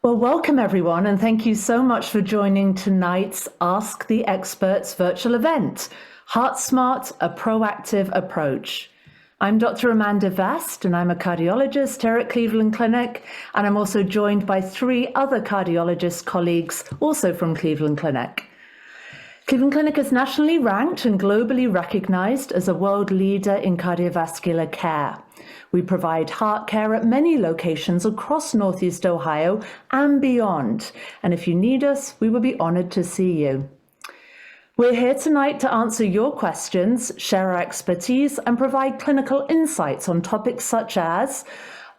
Well, welcome everyone, and thank you so much for joining tonight's Ask the Experts virtual event, Heart Smart, a Proactive Approach. I'm Dr. Amanda Vest, and I'm a cardiologist here at Cleveland Clinic, and I'm also joined by 3 other cardiologist colleagues, also from Cleveland Clinic. Cleveland Clinic is nationally ranked and globally recognized as a world leader in cardiovascular care. We provide heart care at many locations across Northeast Ohio and beyond. And if you need us, we will be honored to see you. We're here tonight to answer your questions, share our expertise, and provide clinical insights on topics such as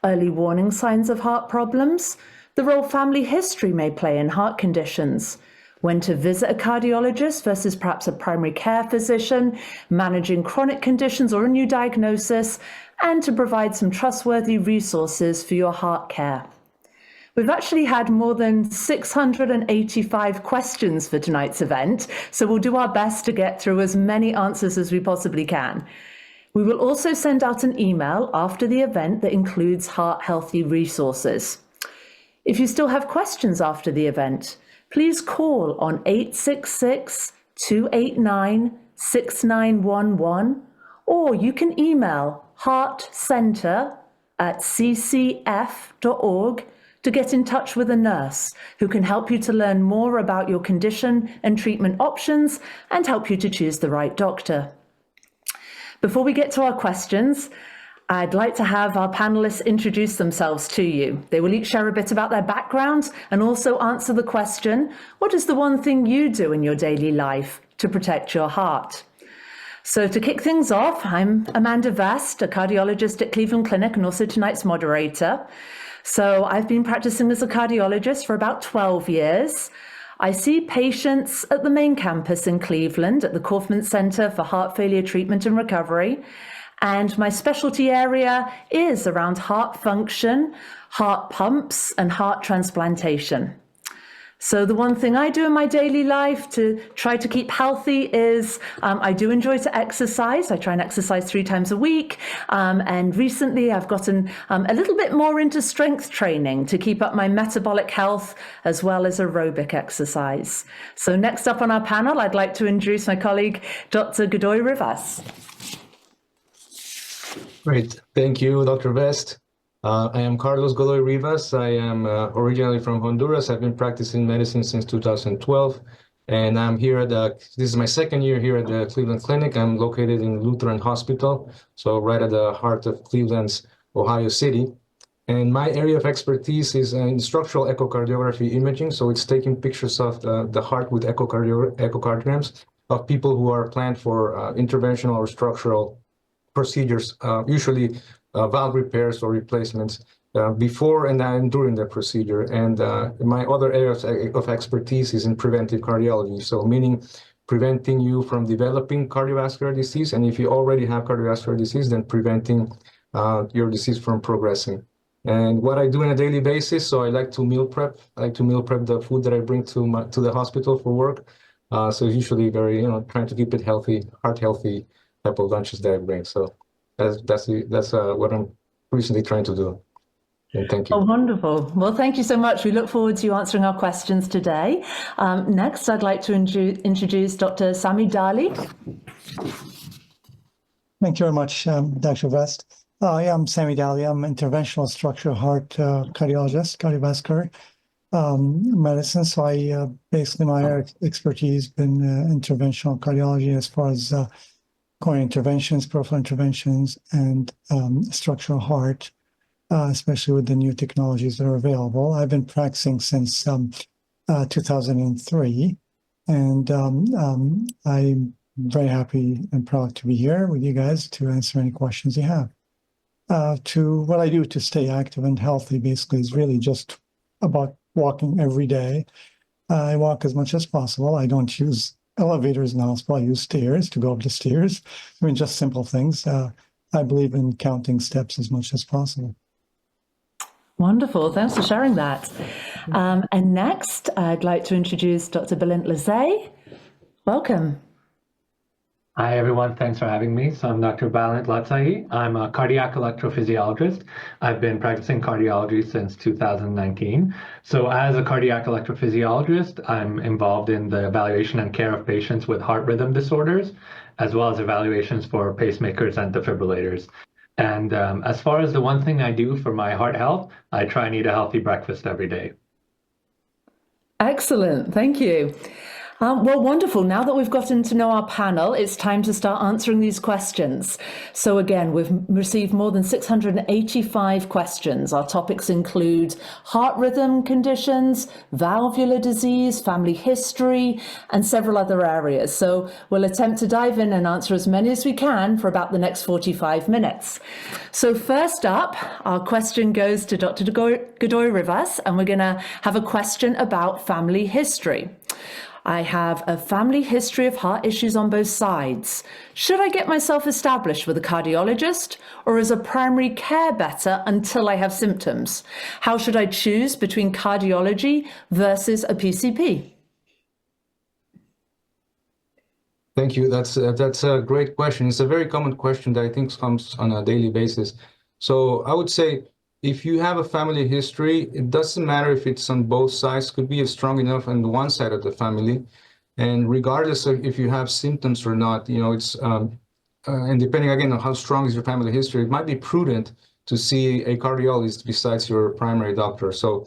early warning signs of heart problems, the role family history may play in heart conditions, when to visit a cardiologist versus perhaps a primary care physician, managing chronic conditions or a new diagnosis, and to provide some trustworthy resources for your heart care. We've actually had more than 685 questions for tonight's event, so we'll do our best to get through as many answers as we possibly can. We will also send out an email after the event that includes heart healthy resources. If you still have questions after the event, please call on 866-289-6911, or you can email heartcenter@ccf.org to get in touch with a nurse who can help you to learn more about your condition and treatment options and help you to choose the right doctor. Before we get to our questions, I'd like to have our panelists introduce themselves to you. They will each share a bit about their background and also answer the question, what is the one thing you do in your daily life to protect your heart? So to kick things off, I'm Amanda Vest, a cardiologist at Cleveland Clinic and also tonight's moderator. So I've been practicing as a cardiologist for about 12 years. I see patients at the main campus in Cleveland at the Kaufman Center for Heart Failure Treatment and Recovery. And my specialty area is around heart function, heart pumps, and heart transplantation. So the one thing I do in my daily life to try to keep healthy is I do enjoy to exercise. I try and exercise 3 times a week. And recently I've gotten a little bit more into strength training to keep up my metabolic health as well as aerobic exercise. So next up on our panel, I'd like to introduce my colleague, Dr. Godoy Rivas. Great. Thank you, Dr. Vest. I am Carlos Godoy Rivas. I am originally from Honduras. I've been practicing medicine since 2012, and I'm here this is my second year here at the Cleveland Clinic. I'm located in Lutheran Hospital, so right at the heart of Cleveland's Ohio City. And my area of expertise is in structural echocardiography imaging, so it's taking pictures of the heart with echocardiograms of people who are planned for interventional or structural procedures, usually valve repairs or replacements before and during the procedure. And my other area of expertise is in preventive cardiology, so meaning preventing you from developing cardiovascular disease, and if you already have cardiovascular disease, then preventing your disease from progressing. And what I do on a daily basis, so I like to meal prep. I like to meal prep the food that I bring to the hospital for work. So usually very, trying to keep it healthy, heart healthy type of lunches that I bring. So that's what I'm recently trying to do. And thank you. Oh, wonderful. Well, thank you so much. We look forward to you answering our questions today. Next, I'd like to introduce Dr. Sami Dali. Thank you very much, Dr. Vest. I'm Sami Dali. I'm interventional structural heart cardiologist, cardiovascular medicine. So basically my expertise has been interventional cardiology as far as coronary interventions, peripheral interventions, and structural heart, especially with the new technologies that are available. I've been practicing since 2003, and I'm very happy and proud to be here with you guys to answer any questions you have. To what I do to stay active and healthy basically is really just about walking every day. I walk as much as possible. I don't use elevators in the hospital. I use stairs to go up the stairs. I mean, just simple things. I believe in counting steps as much as possible. Wonderful. Thanks for sharing that. And next, I'd like to introduce Dr. Belinda Lazay. Welcome. Hi, everyone. Thanks for having me. So I'm Dr. Balint Latsahi. I'm a cardiac electrophysiologist. I've been practicing cardiology since 2019. So as a cardiac electrophysiologist, I'm involved in the evaluation and care of patients with heart rhythm disorders, as well as evaluations for pacemakers and defibrillators. And as far as the one thing I do for my heart health, I try and eat a healthy breakfast every day. Excellent. Thank you. Well, wonderful. Now that we've gotten to know our panel, it's time to start answering these questions. So again, we've received more than 685 questions. Our topics include heart rhythm conditions, valvular disease, family history, and several other areas. So we'll attempt to dive in and answer as many as we can for about the next 45 minutes. So first up, our question goes to Dr. Godoy-Rivas, and we're going to have a question about family history. I have a family history of heart issues on both sides. Should I get myself established with a cardiologist or as a primary care better until I have symptoms? How should I choose between cardiology versus a PCP? Thank you. That's a great question. It's a very common question that I think comes on a daily basis. So I would say, if you have a family history, it doesn't matter if it's on both sides, could be strong enough on one side of the family. And regardless of if you have symptoms or not, it's, and depending again on how strong is your family history, it might be prudent to see a cardiologist besides your primary doctor. So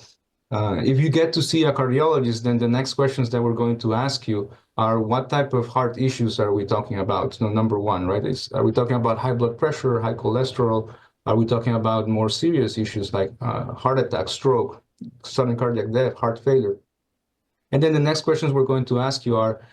if you get to see a cardiologist, then the next questions that we're going to ask you are, what type of heart issues are we talking about? So number one, right? Are we talking about high blood pressure, high cholesterol? Are we talking about more serious issues like heart attack, stroke, sudden cardiac death, heart failure? And then the next questions we're going to ask you are,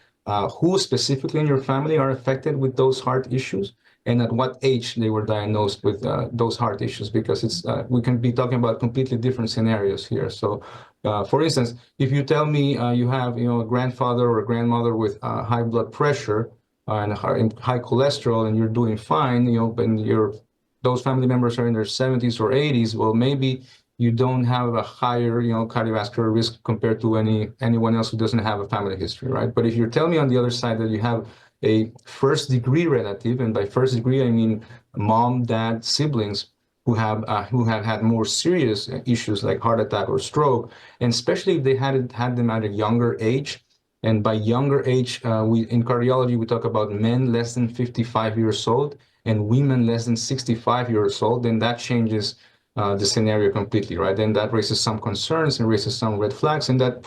who specifically in your family are affected with those heart issues, and at what age they were diagnosed with those heart issues, because it's we can be talking about completely different scenarios here. So, for instance, if you tell me you have a grandfather or a grandmother with high blood pressure and high cholesterol, and you're doing fine, and those family members are in their 70s or 80s, well, maybe you don't have a higher, cardiovascular risk compared to anyone else who doesn't have a family history, right? But if you're telling me on the other side that you have a first-degree relative, and by first degree I mean mom, dad, siblings who have had more serious issues like heart attack or stroke, and especially if they had them at a younger age. And by younger age, in cardiology we talk about men less than 55 years old and women less than 65 years old. Then that changes the scenario completely, right? Then that raises some concerns and raises some red flags, and that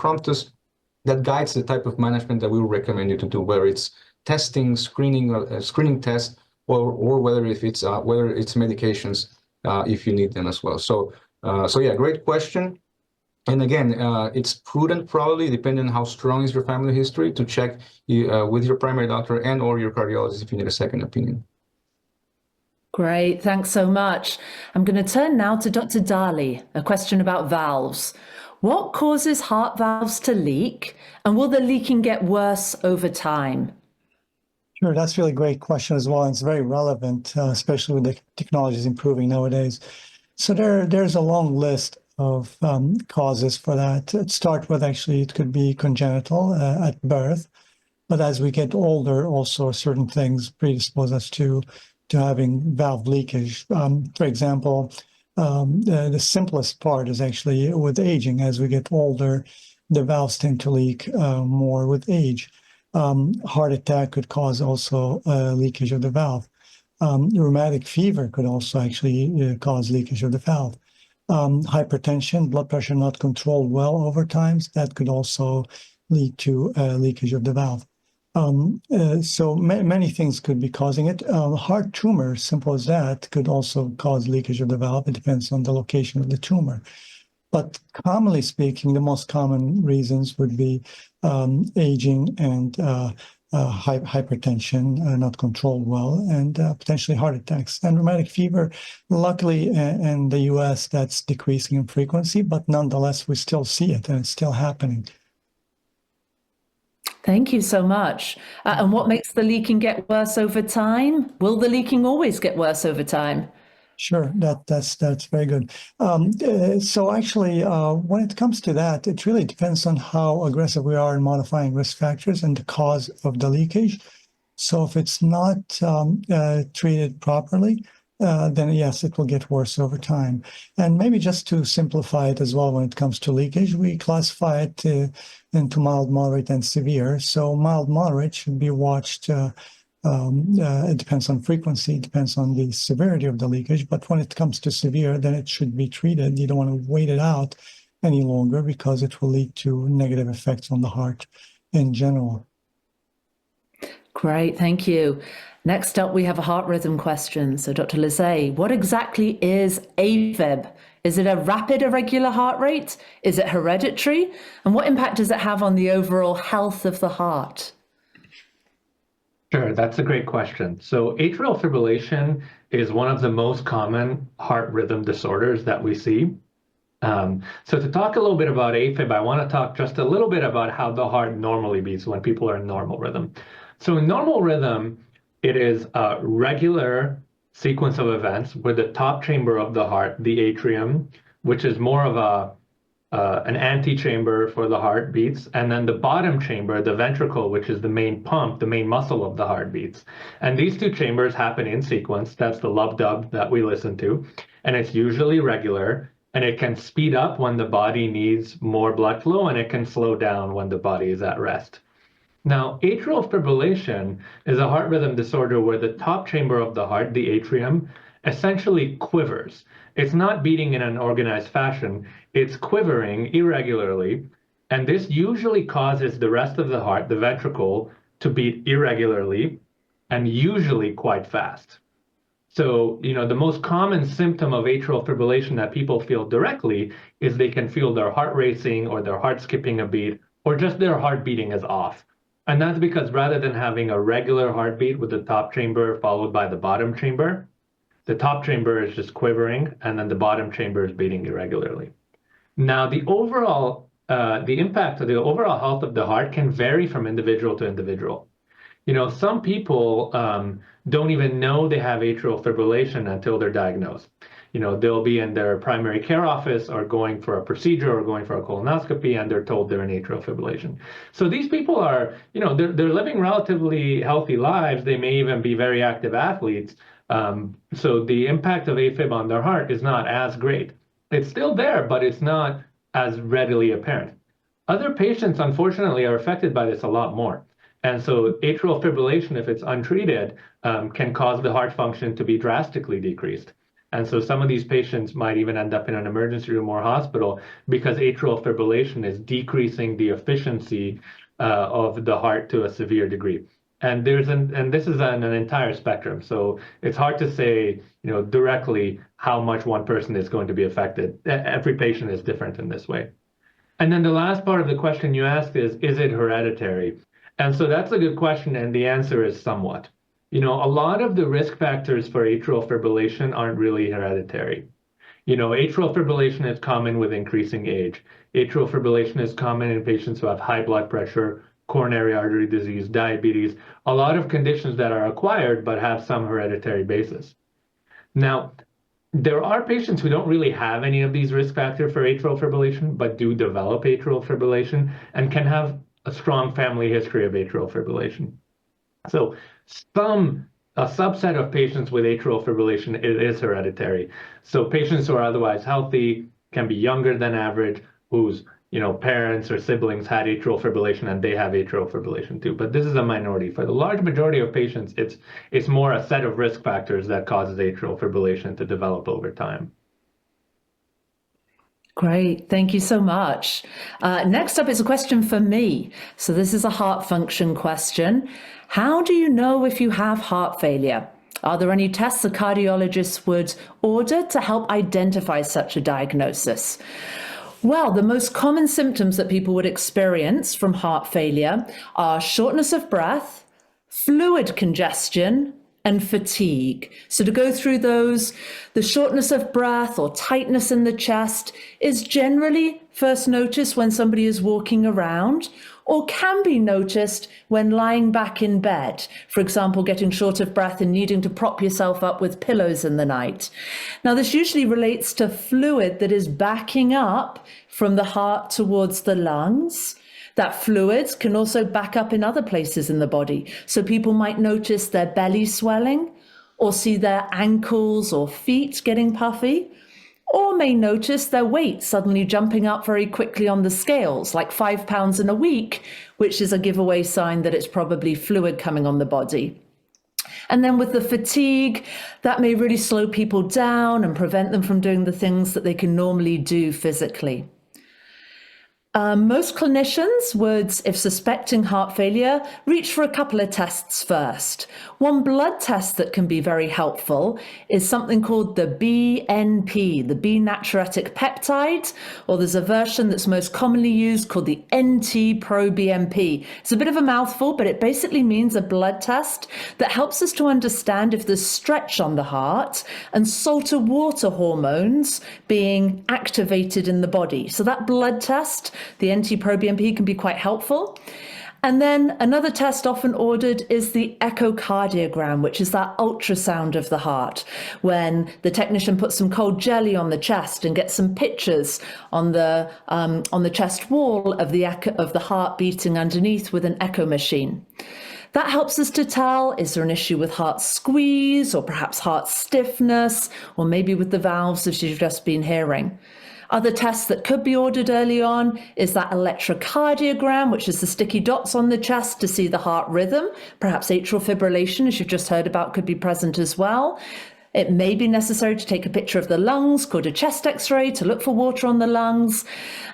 that guides the type of management that we will recommend you to do, whether it's testing, screening tests, or whether it's medications if you need them as well. So yeah, great question. And again, it's prudent, probably, depending on how strong is your family history, to check with your primary doctor and or your cardiologist if you need a second opinion. Great, thanks so much. I'm going to turn now to Dr. Dali, a question about valves. What causes heart valves to leak, and will the leaking get worse over time? Sure, that's a really great question as well. And it's very relevant, especially with the technologies improving nowadays. So there's a long list of causes for that. To start with, actually, it could be congenital at birth, but as we get older, also certain things predispose us to having valve leakage. For example, the simplest part is actually with aging. As we get older, the valves tend to leak more with age. Heart attack could cause also leakage of the valve. Rheumatic fever could also actually cause leakage of the valve. Hypertension, blood pressure not controlled well over time, that could also lead to leakage of the valve. So many things could be causing it. Heart tumor, simple as that, could also cause leakage of the valve. It depends on the location of the tumor. But commonly speaking, the most common reasons would be aging and hypertension not controlled well, and potentially heart attacks. And rheumatic fever, luckily in the US, that's decreasing in frequency, but nonetheless, we still see it and it's still happening. Thank you so much. And what makes the leaking get worse over time? Will the leaking always get worse over time? Sure, that's very good. So actually, when it comes to that, it really depends on how aggressive we are in modifying risk factors and the cause of the leakage. So if it's not treated properly, then yes, it will get worse over time. And maybe just to simplify it as well, when it comes to leakage, we classify it into mild, moderate, and severe. So mild, moderate should be watched. It depends on frequency, it depends on the severity of the leakage. But when it comes to severe, then it should be treated. You don't want to wait it out any longer because it will lead to negative effects on the heart in general. Great, thank you. Next up, we have a heart rhythm question. So Dr. Lizay, what exactly is AFib? Is it a rapid irregular heart rate? Is it hereditary? And what impact does it have on the overall health of the heart? Sure, that's a great question. So atrial fibrillation is one of the most common heart rhythm disorders that we see. So to talk a little bit about AFib, I want to talk just a little bit about how the heart normally beats when people are in normal rhythm. So in normal rhythm, it is a regular sequence of events where the top chamber of the heart, the atrium, which is more of an antechamber for the heart, beats, and then the bottom chamber, the ventricle, which is the main pump, the main muscle of the heart, beats. And these two chambers happen in sequence. That's the lub-dub that we listen to, and it's usually regular, and it can speed up when the body needs more blood flow, and it can slow down when the body is at rest. Now, atrial fibrillation is a heart rhythm disorder where the top chamber of the heart, the atrium, essentially quivers. It's not beating in an organized fashion, it's quivering irregularly, and this usually causes the rest of the heart, the ventricle, to beat irregularly and usually quite fast. So, the most common symptom of atrial fibrillation that people feel directly is they can feel their heart racing or their heart skipping a beat or just their heart beating is off. And that's because rather than having a regular heartbeat with the top chamber followed by the bottom chamber, the top chamber is just quivering and then the bottom chamber is beating irregularly. Now, the impact of the overall health of the heart can vary from individual to individual. Some people don't even know they have atrial fibrillation until they're diagnosed. They'll be in their primary care office or going for a procedure or going for a colonoscopy, and they're told they're in atrial fibrillation. So these people are, they're living relatively healthy lives. They may even be very active athletes. So the impact of AFib on their heart is not as great. It's still there, but it's not as readily apparent. Other patients, unfortunately, are affected by this a lot more. And so atrial fibrillation, if it's untreated, can cause the heart function to be drastically decreased. And so some of these patients might even end up in an emergency room or hospital because atrial fibrillation is decreasing the efficiency of the heart to a severe degree. And this is an entire spectrum. So it's hard to say, directly how much one person is going to be affected. Every patient is different in this way. And then the last part of the question you asked is it hereditary? And so that's a good question, and the answer is somewhat. A lot of the risk factors for atrial fibrillation aren't really hereditary. Atrial fibrillation is common with increasing age. Atrial fibrillation is common in patients who have high blood pressure, coronary artery disease, diabetes, a lot of conditions that are acquired but have some hereditary basis. Now, there are patients who don't really have any of these risk factors for atrial fibrillation, but do develop atrial fibrillation and can have a strong family history of atrial fibrillation. So a subset of patients with atrial fibrillation, it is hereditary. So patients who are otherwise healthy can be younger than average, whose parents or siblings had atrial fibrillation and they have atrial fibrillation too. But this is a minority. For the large majority of patients, it's more a set of risk factors that causes atrial fibrillation to develop over time. Great, thank you so much. Next up is a question for me. So this is a heart function question. How do you know if you have heart failure? Are there any tests a cardiologist would order to help identify such a diagnosis? Well, the most common symptoms that people would experience from heart failure are shortness of breath, fluid congestion, and fatigue. So to go through those, the shortness of breath or tightness in the chest is generally first noticed when somebody is walking around, or can be noticed when lying back in bed, for example, getting short of breath and needing to prop yourself up with pillows in the night. Now, this usually relates to fluid that is backing up from the heart towards the lungs. That fluid can also back up in other places in the body. So people might notice their belly swelling, or see their ankles or feet getting puffy, or may notice their weight suddenly jumping up very quickly on the scales, like 5 pounds in a week, which is a giveaway sign that it's probably fluid coming on the body. And then with the fatigue, that may really slow people down and prevent them from doing the things that they can normally do physically. Most clinicians would, if suspecting heart failure, reach for a couple of tests first. One blood test that can be very helpful is something called the BNP, the B-natriuretic peptide, or there's a version that's most commonly used called the NT-proBNP. It's a bit of a mouthful, but it basically means a blood test that helps us to understand if there's stretch on the heart and salter water hormones being activated in the body. So that blood test, the NT-proBNP, can be quite helpful. And then another test often ordered is the echocardiogram, which is that ultrasound of the heart, when the technician puts some cold jelly on the chest and gets some pictures on the chest wall of the heart beating underneath with an echo machine. That helps us to tell, is there an issue with heart squeeze or perhaps heart stiffness, or maybe with the valves as you've just been hearing. Other tests that could be ordered early on is that electrocardiogram, which is the sticky dots on the chest to see the heart rhythm. Perhaps atrial fibrillation, as you've just heard about, could be present as well. It may be necessary to take a picture of the lungs, called a chest x-ray, to look for water on the lungs.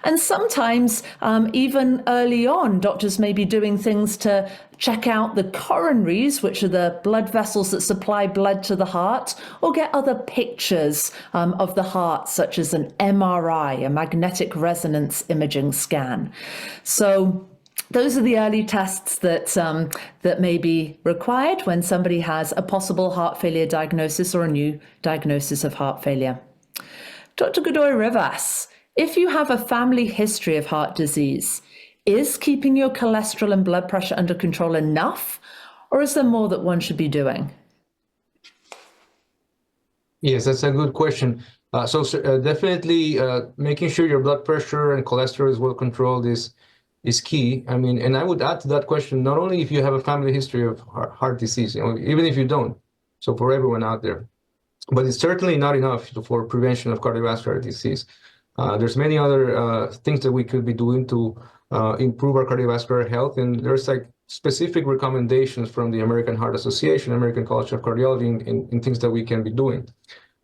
And sometimes, even early on, doctors may be doing things to check out the coronaries, which are the blood vessels that supply blood to the heart, or get other pictures of the heart, such as an MRI, a magnetic resonance imaging scan. So those are the early tests that may be required when somebody has a possible heart failure diagnosis or a new diagnosis of heart failure. Dr. Godoy-Rivas, if you have a family history of heart disease, is keeping your cholesterol and blood pressure under control enough, or is there more that one should be doing? Yes, that's a good question. Definitely making sure your blood pressure and cholesterol is well controlled is key. I mean, and I would add to that question, not only if you have a family history of heart disease, even if you don't, so for everyone out there, but it's certainly not enough for prevention of cardiovascular disease. There's many other things that we could be doing to improve our cardiovascular health, and there's like specific recommendations from the American Heart Association, American College of Cardiology, in things that we can be doing.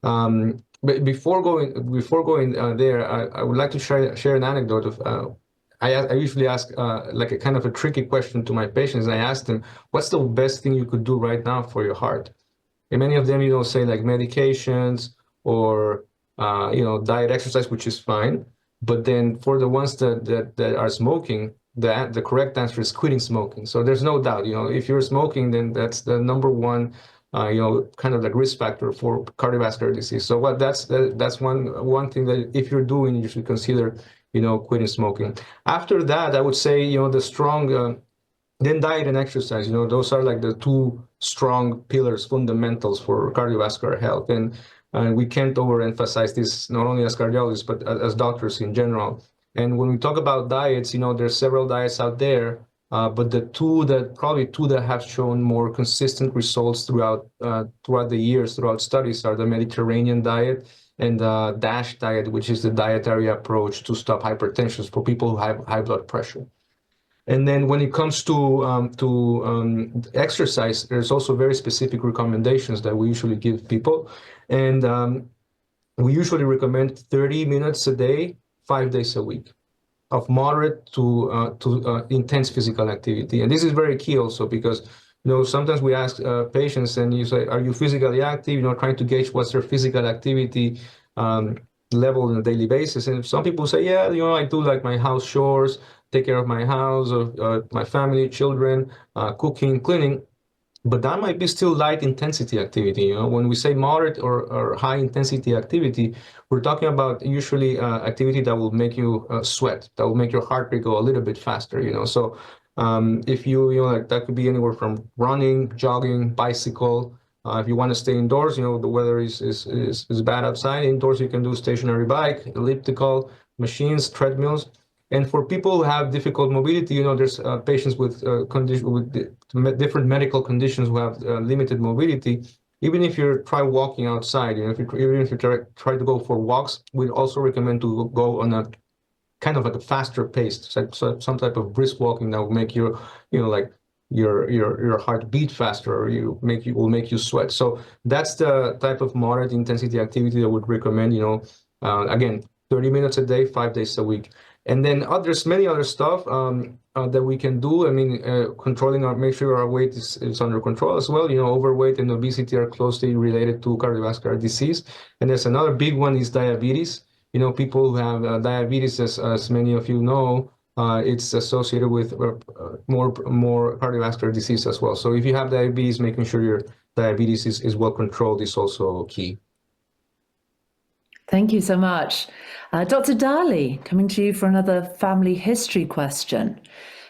But before going there, I would like to share an anecdote of. I usually ask like a kind of a tricky question to my patients. I ask them, what's the best thing you could do right now for your heart? And many of them, say like medications or, diet, exercise, which is fine. But then for the ones that are smoking, the correct answer is quitting smoking. So there's no doubt, if you're smoking, then that's the number one, kind of like risk factor for cardiovascular disease. So that's one thing that if you're doing, you should consider quitting smoking. After that, I would say, the strong, then diet and exercise, those are like the two strong pillars, fundamentals for cardiovascular health. And we can't overemphasize this, not only as cardiologists, but as doctors in general. And when we talk about diets, there's several diets out there, but probably two that have shown more consistent results throughout the years, throughout studies, are the Mediterranean diet and the DASH diet, which is the dietary approach to stop hypertension for people who have high blood pressure. And then when it comes to exercise, there's also very specific recommendations that we usually give people. And we usually recommend 30 minutes a day, 5 days a week, of moderate to intense physical activity. And this is very key also because sometimes we ask patients and you say, are you physically active? Trying to gauge what's their physical activity level on a daily basis. And some people say, yeah, I do like my house chores, take care of my house, or my family, children, cooking, cleaning. But that might be still light intensity activity. When we say moderate or high intensity activity, we're talking about usually activity that will make you sweat, that will make your heart rate go a little bit faster. So if like that could be anywhere from running, jogging, bicycle. If you want to stay indoors, the weather is bad outside. Indoors, you can do stationary bike, elliptical, machines, treadmills. And for people who have difficult mobility, there's patients with different medical conditions who have limited mobility. Even if you try walking outside, even if you try to go for walks, we also recommend to go on a kind of at a faster pace, so some type of brisk walking that will make your, like your heart beat faster, or will make you sweat. So that's the type of moderate intensity activity I would recommend. Again, 30 minutes a day, 5 days a week. And then there's many other stuff that we can do. I mean, make sure our weight is under control as well. Overweight and obesity are closely related to cardiovascular disease. And there's another big one is diabetes. People who have diabetes, as many of you know, it's associated with more cardiovascular disease as well. So if you have diabetes, making sure your diabetes is well controlled is also key. Thank you so much. Dr. Dali, coming to you for another family history question.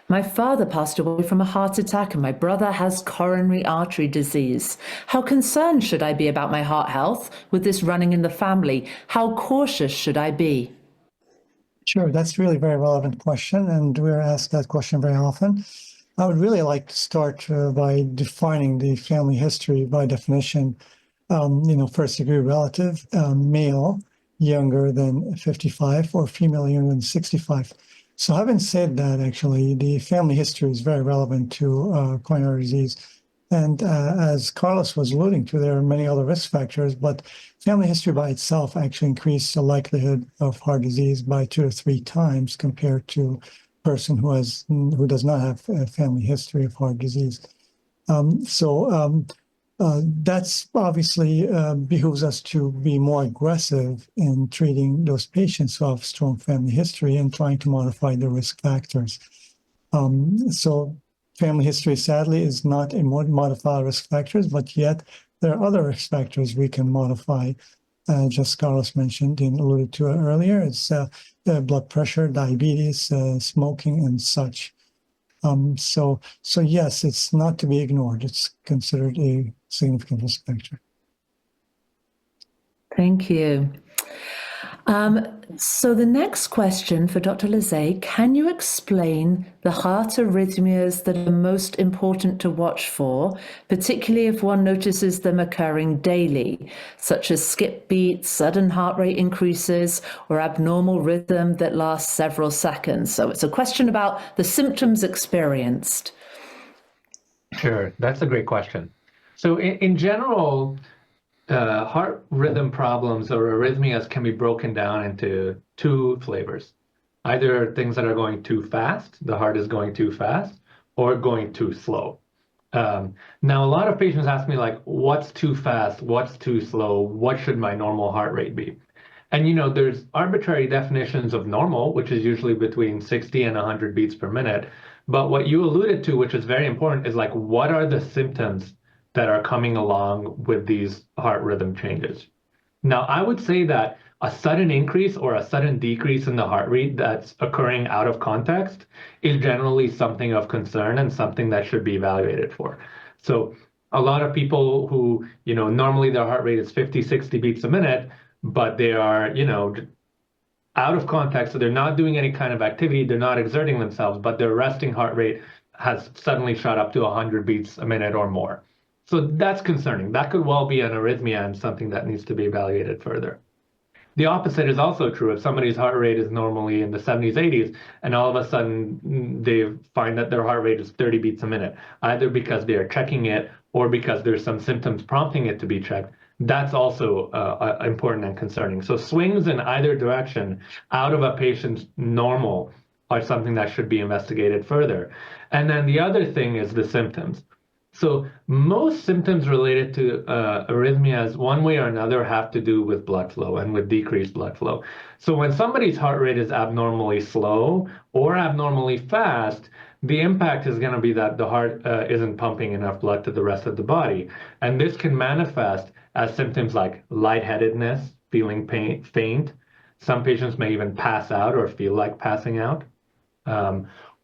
My father passed away from a heart attack and my brother has coronary artery disease. How concerned should I be about my heart health with this running in the family? How cautious should I be? Sure, that's really a very relevant question, and we're asked that question very often. I would really like to start by defining the family history by definition. First degree relative, male, younger than 55, or female younger than 65. So having said that, actually, the family history is very relevant to coronary disease. And as Carlos was alluding to, there are many other risk factors, but family history by itself actually increases the likelihood of heart disease by 2 to 3 times compared to a person who does not have a family history of heart disease. That's obviously behooves us to be more aggressive in treating those patients who have strong family history and trying to modify the risk factors. So family history, sadly, is not a modifiable risk factors, but yet there are other risk factors we can modify. Just Carlos mentioned and alluded to it earlier. It's blood pressure, diabetes, smoking, and such. So yes, it's not to be ignored. It's considered a significant risk factor. Thank you. So the next question for Dr. Lizet, can you explain the heart arrhythmias that are most important to watch for, particularly if one notices them occurring daily, such as skip beats, sudden heart rate increases, or abnormal rhythm that lasts several seconds? So it's a question about the symptoms experienced. Sure, that's a great question. So in general, heart rhythm problems or arrhythmias can be broken down into 2 flavors. Either things that are going too fast, the heart is going too fast, or going too slow. Now, a lot of patients ask me, like, what's too fast? What's too slow? What should my normal heart rate be? And, there's arbitrary definitions of normal, which is usually between 60 and 100 beats per minute. But what you alluded to, which is very important, is like, what are the symptoms that are coming along with these heart rhythm changes? Now, I would say that a sudden increase or a sudden decrease in the heart rate that's occurring out of context is generally something of concern and something that should be evaluated for. So a lot of people who, normally their heart rate is 50, 60 beats a minute, but they are, out of context, so they're not doing any kind of activity, they're not exerting themselves, but their resting heart rate has suddenly shot up to 100 beats a minute or more. So that's concerning. That could well be an arrhythmia and something that needs to be evaluated further. The opposite is also true. If somebody's heart rate is normally in the 70s, 80s, and all of a sudden they find that their heart rate is 30 beats a minute, either because they are checking it or because there's some symptoms prompting it to be checked, that's also important and concerning. So swings in either direction out of a patient's normal are something that should be investigated further. And then the other thing is the symptoms. So most symptoms related to arrhythmias, one way or another, have to do with blood flow and with decreased blood flow. So when somebody's heart rate is abnormally slow or abnormally fast, the impact is going to be that the heart isn't pumping enough blood to the rest of the body. And this can manifest as symptoms like lightheadedness, feeling faint. Some patients may even pass out or feel like passing out.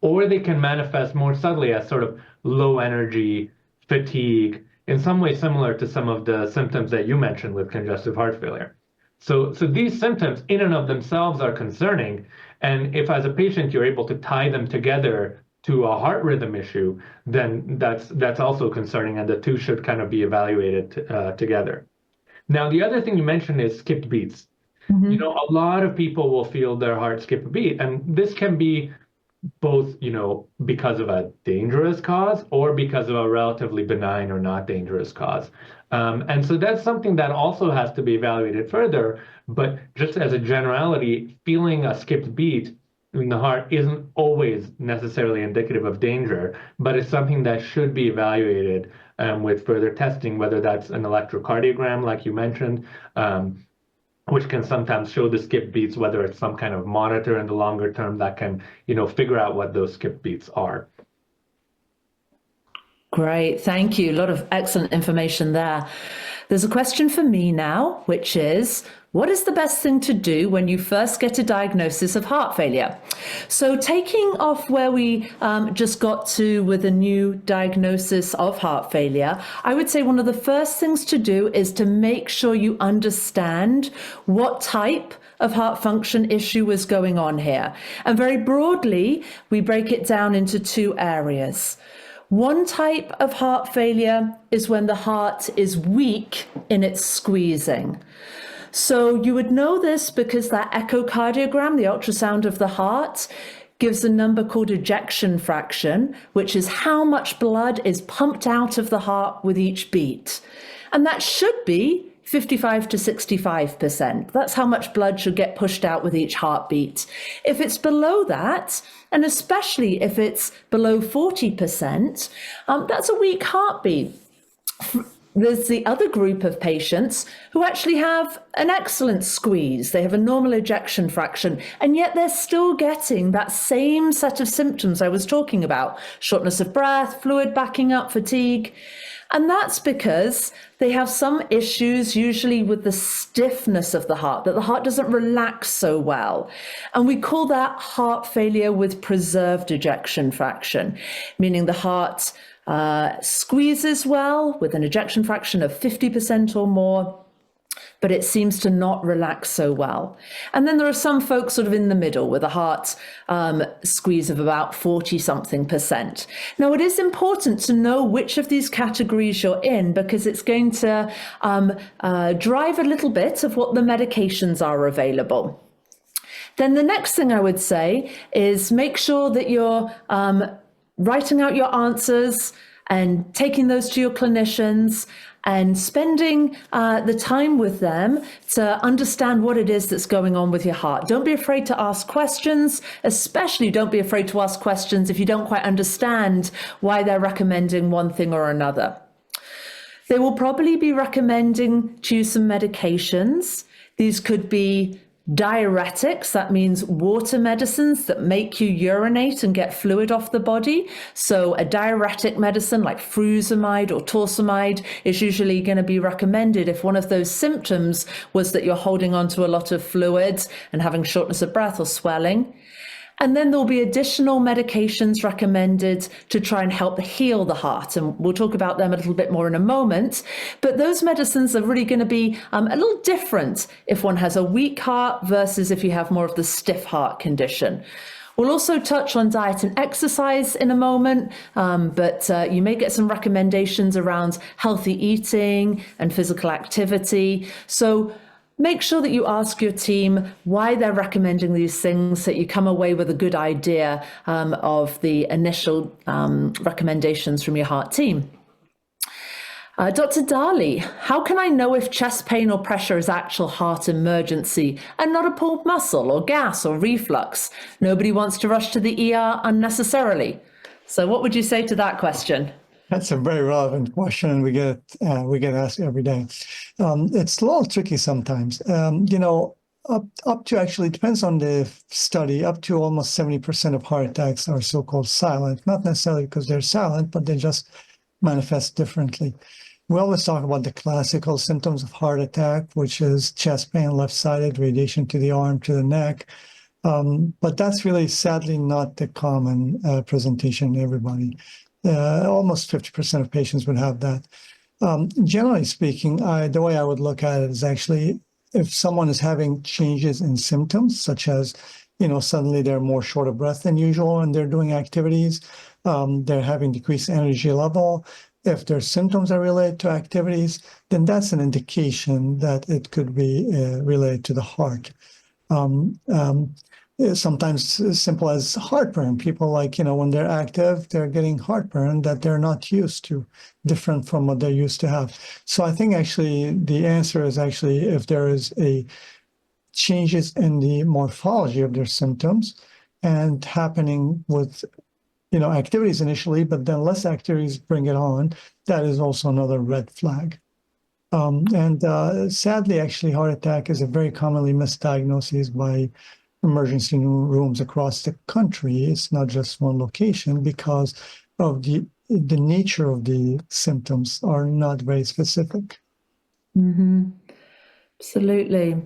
Or they can manifest more subtly as sort of low energy, fatigue, in some way similar to some of the symptoms that you mentioned with congestive heart failure. So these symptoms in and of themselves are concerning, And if as a patient you're able to tie them together to a heart rhythm issue, then that's also concerning, and the two should kind of be evaluated together. Now, the other thing you mentioned is skipped beats. You know, a lot of people will feel their heart skip a beat, and this can be both, you know, because of a dangerous cause or because of a relatively benign or not dangerous cause. And so that's something that also has to be evaluated further. But just as a generality, feeling a skipped beat in the heart isn't always necessarily indicative of danger, but it's something that should be evaluated with further testing, whether that's an electrocardiogram, like you mentioned, which can sometimes show the skip beats, whether it's some kind of monitor in the longer term that can, you know, figure out what those skip beats are. Great, thank you. A lot of excellent information there. There's a question for me now, which is, what is the best thing to do when you first get a diagnosis of heart failure? So taking off where we just got to with a new diagnosis of heart failure, I would say one of the first things to do is to make sure you understand what type of heart function issue is going on here. And very broadly, we break it down into two areas. One type of heart failure is when the heart is weak in its squeezing. So you would know this because that echocardiogram, the ultrasound of the heart, gives a number called ejection fraction, which is how much blood is pumped out of the heart with each beat. And that should be 55 to 65%. That's how much blood should get pushed out with each heartbeat. If it's below that, and especially if it's below 40%, that's a weak heartbeat. There's the other group of patients who actually have an excellent squeeze. They have a normal ejection fraction, and yet they're still getting that same set of symptoms I was talking about: shortness of breath, fluid backing up, fatigue. And that's because they have some issues, usually with the stiffness of the heart, that the heart doesn't relax so well. And we call that heart failure with preserved ejection fraction, meaning the heart squeezes well with an ejection fraction of 50% or more, but it seems to not relax so well. And then there are some folks sort of in the middle with a heart squeeze of about 40-something%. Now, it is important to know which of these categories you're in, because it's going to drive a little bit of what the medications are available. Then the next thing I would say is make sure that you're writing out your answers and taking those to your clinicians and spending the time with them to understand what it is that's going on with your heart. Don't be afraid to ask questions, especially don't be afraid to ask questions if you don't quite understand why they're recommending one thing or another. They will probably be recommending to use some medications. These could be diuretics, that means water medicines that make you urinate and get fluid off the body. So a diuretic medicine like furosemide or torsemide is usually going to be recommended if one of those symptoms was that you're holding on to a lot of fluids and having shortness of breath or swelling. And then there'll be additional medications recommended to try and help heal the heart. And we'll talk about them a little bit more in a moment. But those medicines are really going to be a little different if one has a weak heart versus if you have more of the stiff heart condition. We'll also touch on diet and exercise in a moment, but you may get some recommendations around healthy eating and physical activity. So make sure that you ask your team why they're recommending these things, so that you come away with a good idea of the initial recommendations from your heart team. Dr. Dali, how can I know if chest pain or pressure is actual heart emergency and not a pulled muscle or gas or reflux? Nobody wants to rush to the ER unnecessarily. So what would you say to that question? That's a very relevant question, and we get asked every day. It's a little tricky sometimes. Up to, actually, it depends on the study, up to almost 70% of heart attacks are so-called silent, not necessarily because they're silent, but they just manifest differently. We always talk about the classical symptoms of heart attack, which is chest pain, left-sided, radiation to the arm, to the neck. But that's really, sadly, not the common presentation in everybody. Almost 50% of patients would have that. Generally speaking, the way I would look at it is actually if someone is having changes in symptoms, such as suddenly they're more short of breath than usual and they're doing activities. They're having decreased energy level. If their symptoms are related to activities, then that's an indication that it could be related to the heart. Sometimes as simple as heartburn. People when they're active, they're getting heartburn that they're not used to, different from what they used to have. So I think actually the answer is actually if there is a changes in the morphology of their symptoms and happening with activities initially, but then less activities bring it on, that is also another red flag. Sadly, actually, heart attack is a very commonly misdiagnosis by emergency rooms across the country. It's not just one location because of the nature of the symptoms are not very specific. Absolutely.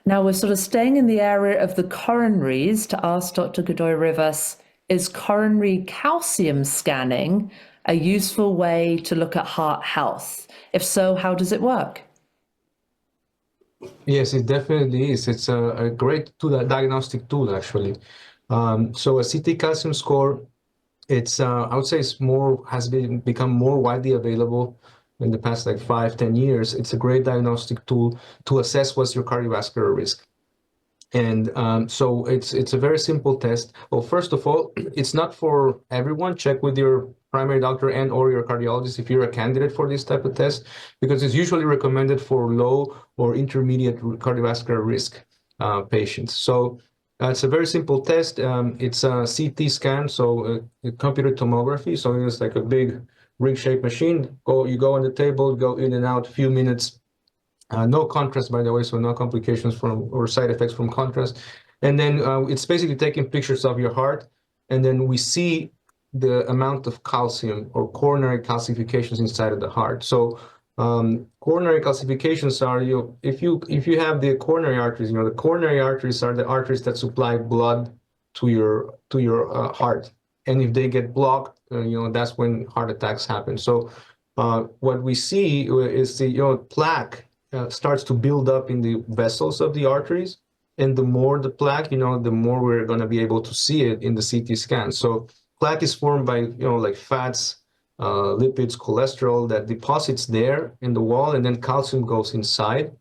Now we're sort of staying in the area of the coronaries to ask Dr. Godoy-Rivas, is coronary calcium scanning a useful way to look at heart health? If so, how does it work? Yes, it definitely is. It's a great tool, a diagnostic tool, actually. So a CT calcium score, it's I would say has become more widely available in the past 5-10 years. It's a great diagnostic tool to assess what's your cardiovascular risk. And so it's a very simple test. Well, first of all, it's not for everyone. Check with your primary doctor and or your cardiologist if you're a candidate for this type of test, because it's usually recommended for low or intermediate cardiovascular risk patients. So it's a very simple test. It's a CT scan, so a computed tomography. So it's like a big rig-shaped machine. You go on the table, go in and out, few minutes. No contrast, by the way, so no complications or side effects from contrast. And then it's basically taking pictures of your heart, and then we see the amount of calcium or coronary calcifications inside of the heart. So coronary calcifications are if you have the coronary arteries, the coronary arteries are the arteries that supply blood to your heart, and if they get blocked, that's when heart attacks happen. So what we see is the plaque starts to build up in the vessels of the arteries, and the more the plaque, the more we're going to be able to see it in the CT scan. So plaque is formed by like fats, lipids, cholesterol that deposits there in the wall, and then calcium goes inside,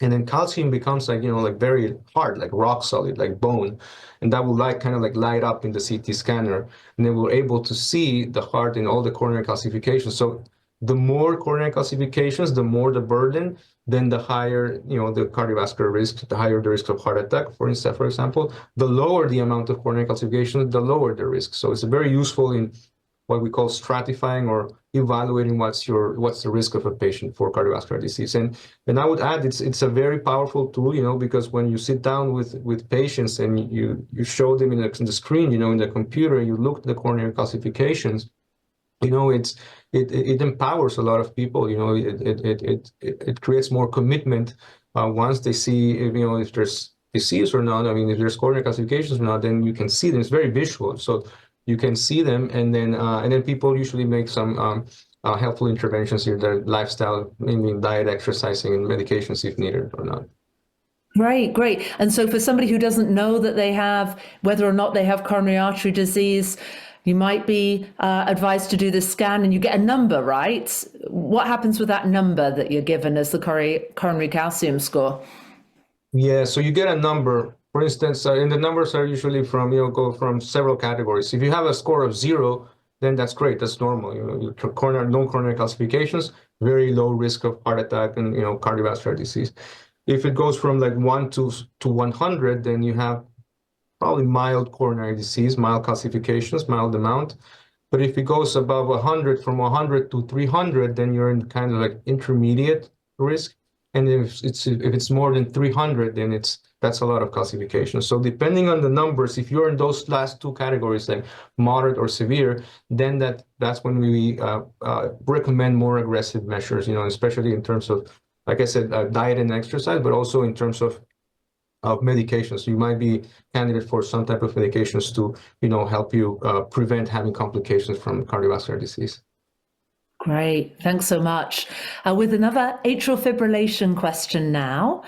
and then calcium becomes like very hard, like rock solid, like bone, and that will kind of light up in the CT scanner, and then we're able to see the heart and all the coronary calcifications. So the more coronary calcifications, the more the burden, then the higher the cardiovascular risk, the higher the risk of heart attack, for example. The lower the amount of coronary calcifications, the lower the risk. So it's very useful in what we call stratifying or evaluating what's the risk of a patient for cardiovascular disease. And I would add it's a very powerful tool, because when you sit down with patients and you show them in the screen, in the computer, you look at the coronary calcifications, it empowers a lot of people. It creates more commitment once they see if there's disease or not. I mean, if there's coronary calcifications or not, then you can see them. It's very visual, so you can see them, and then people usually make some helpful interventions in their lifestyle, mainly diet, exercising, and medications if needed or not. Great. And so for somebody who doesn't know that they have, whether or not they have coronary artery disease, you might be advised to do this scan, and you get a number, right? What happens with that number that you're given as the coronary calcium score? Yeah, so you get a number. For instance, and the numbers are usually go from several categories. If you have a score of 0, then that's great. That's normal. No coronary calcifications, very low risk of heart attack and cardiovascular disease. If it goes from 1 to 100, then you have probably mild coronary disease, mild calcifications, mild amount. But if it goes above 100, from 100 to 300, then you're in kind of intermediate risk. And if it's more than 300, then that's a lot of calcification. So depending on the numbers, if you're in those last two categories, like moderate or severe, then that's when we recommend more aggressive measures, especially in terms of, like I said, diet and exercise, but also in terms of medications. You might be candidate for some type of medications to, help you prevent having complications from cardiovascular disease. Great, thanks so much. With another atrial fibrillation question now.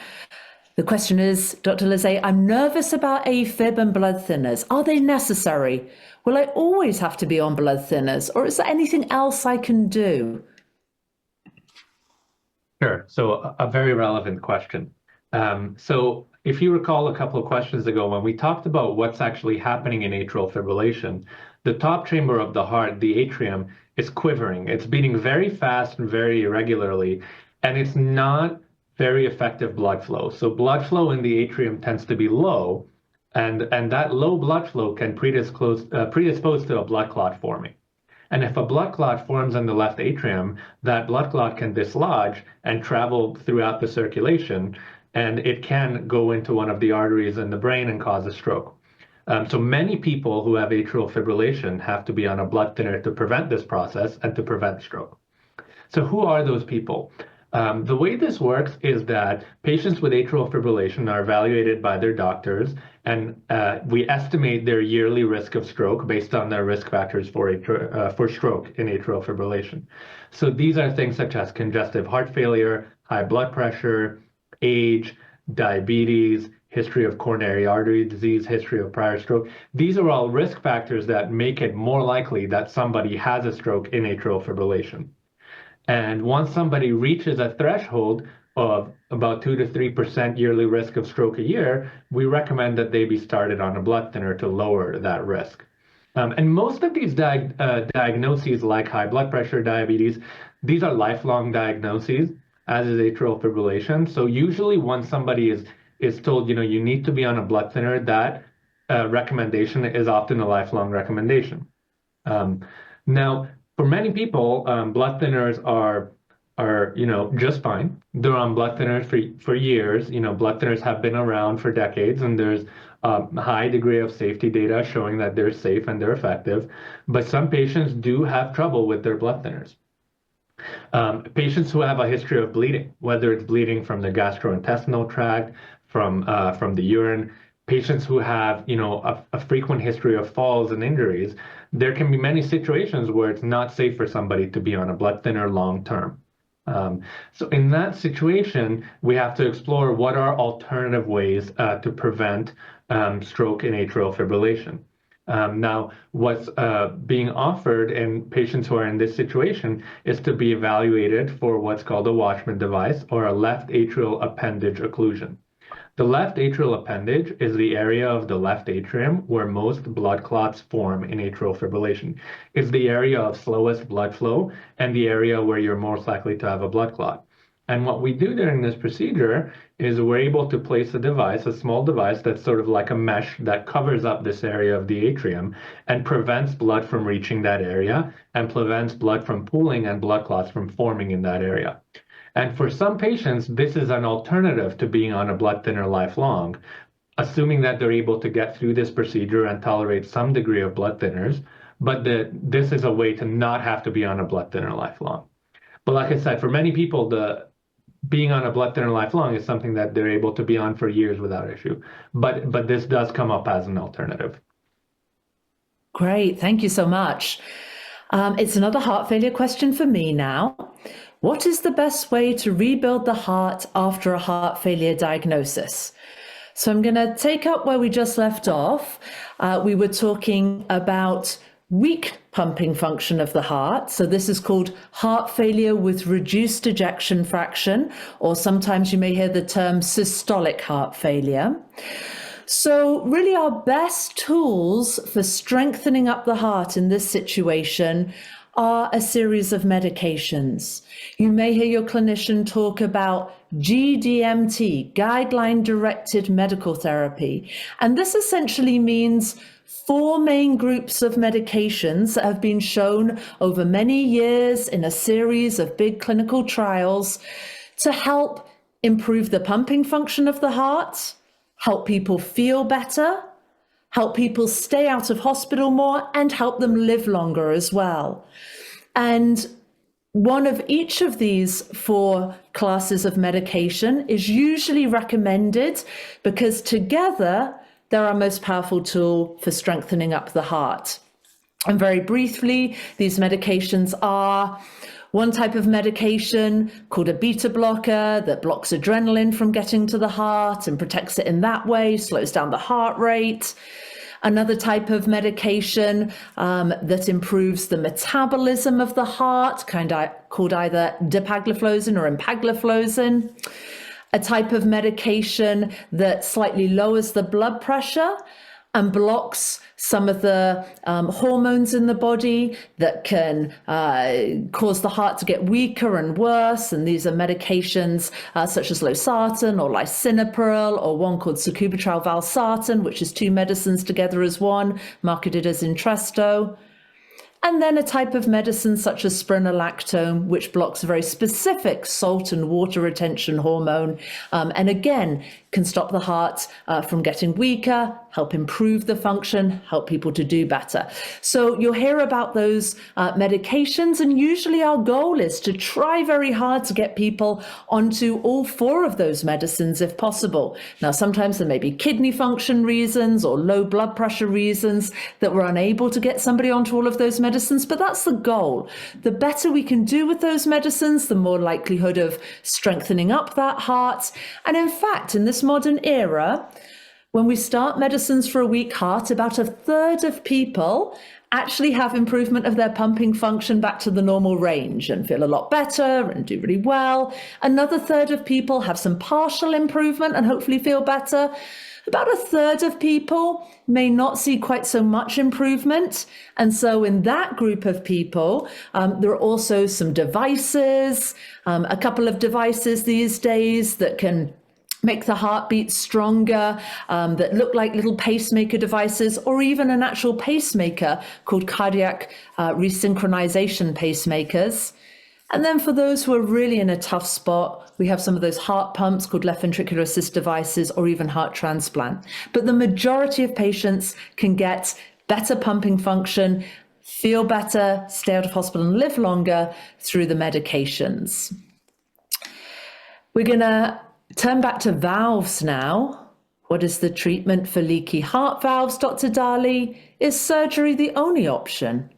The question is, Dr. Lizet, I'm nervous about AFib and blood thinners. Are they necessary? Will I always have to be on blood thinners, or is there anything else I can do? Sure. So a very relevant question. So if you recall a couple of questions ago, when we talked about what's actually happening in atrial fibrillation, the top chamber of the heart, the atrium, is quivering. It's beating very fast and very irregularly, and it's not very effective blood flow. So blood flow in the atrium tends to be low, and that low blood flow can predispose to a blood clot forming. And if a blood clot forms in the left atrium, that blood clot can dislodge and travel throughout the circulation, and it can go into one of the arteries in the brain and cause a stroke. So many people who have atrial fibrillation have to be on a blood thinner to prevent this process and to prevent stroke. So who are those people? The way this works is that patients with atrial fibrillation are evaluated by their doctors, and we estimate their yearly risk of stroke based on their risk factors for stroke in atrial fibrillation. So these are things such as congestive heart failure, high blood pressure, age, diabetes, history of coronary artery disease, history of prior stroke. These are all risk factors that make it more likely that somebody has a stroke in atrial fibrillation. And once somebody reaches a threshold of about 2 to 3% yearly risk of stroke a year, we recommend that they be started on a blood thinner to lower that risk. And most of these diagnoses, like high blood pressure, diabetes, these are lifelong diagnoses, as is atrial fibrillation. So usually once somebody is told, you need to be on a blood thinner, that recommendation is often a lifelong recommendation. Now, for many people, blood thinners are just fine. They're on blood thinners for years. Blood thinners have been around for decades, and there's a high degree of safety data showing that they're safe and they're effective. But some patients do have trouble with their blood thinners. Patients who have a history of bleeding, whether it's bleeding from the gastrointestinal tract, from the urine, patients who have a frequent history of falls and injuries, there can be many situations where it's not safe for somebody to be on a blood thinner long term. So in that situation, we have to explore what are alternative ways to prevent stroke in atrial fibrillation. Now, what's being offered in patients who are in this situation is to be evaluated for what's called a Watchman device, or a left atrial appendage occlusion. The left atrial appendage is the area of the left atrium where most blood clots form in atrial fibrillation. It's the area of slowest blood flow and the area where you're most likely to have a blood clot. And what we do during this procedure is we're able to place a device, a small device that's sort of like a mesh that covers up this area of the atrium and prevents blood from reaching that area and prevents blood from pooling and blood clots from forming in that area. And for some patients, this is an alternative to being on a blood thinner lifelong, assuming that they're able to get through this procedure and tolerate some degree of blood thinners, but this is a way to not have to be on a blood thinner lifelong. But like I said, for many people, being on a blood thinner lifelong is something that they're able to be on for years without issue. But this does come up as an alternative. Great, thank you so much. It's another heart failure question for me now. What is the best way to rebuild the heart after a heart failure diagnosis? So I'm going to take up where we just left off. We were talking about weak pumping function of the heart. So this is called heart failure with reduced ejection fraction, or sometimes you may hear the term systolic heart failure. So really our best tools for strengthening up the heart in this situation are a series of medications. You may hear your clinician talk about GDMT, guideline-directed medical therapy. And this essentially means 4 main groups of medications that have been shown over many years in a series of big clinical trials to help improve the pumping function of the heart, help people feel better, help people stay out of hospital more, and help them live longer as well. And one of each of these 4 classes of medication is usually recommended because together they're our most powerful tool for strengthening up the heart. And very briefly, these medications are One type of medication called a beta blocker that blocks adrenaline from getting to the heart and protects it in that way, slows down the heart rate. Another type of medication that improves the metabolism of the heart, called either dapagliflozin or empagliflozin. A type of medication that slightly lowers the blood pressure and blocks some of the hormones in the body that can cause the heart to get weaker and worse. And these are medications such as losartan or lisinopril, or one called sacubitril valsartan, which is 2 medicines together as one, marketed as Entresto. And then a type of medicine such as spironolactone, which blocks a very specific salt and water retention hormone, and again, can stop the heart from getting weaker, help improve the function, help people to do better. So you'll hear about those medications, and usually our goal is to try very hard to get people onto all 4 of those medicines if possible. Now, sometimes there may be kidney function reasons or low blood pressure reasons that we're unable to get somebody onto all of those medicines, but that's the goal. The better we can do with those medicines, the more likelihood of strengthening up that heart. And in fact, in this modern era, when we start medicines for a weak heart, about 1/3 of people actually have improvement of their pumping function back to the normal range and feel a lot better and do really well. Another 1/3 of people have some partial improvement and hopefully feel better. About 1/3 of people may not see quite so much improvement. And so in that group of people, there are also some devices, a couple of devices these days that can make the heartbeat stronger, that look like little pacemaker devices, or even an actual pacemaker called cardiac resynchronization pacemakers. And then for those who are really in a tough spot, we have some of those heart pumps called left ventricular assist devices, or even heart transplant. But the majority of patients can get better pumping function, feel better, stay out of hospital and live longer through the medications. We're going to turn back to valves now. What is the treatment for leaky heart valves, Dr. Dali? Is surgery the only option?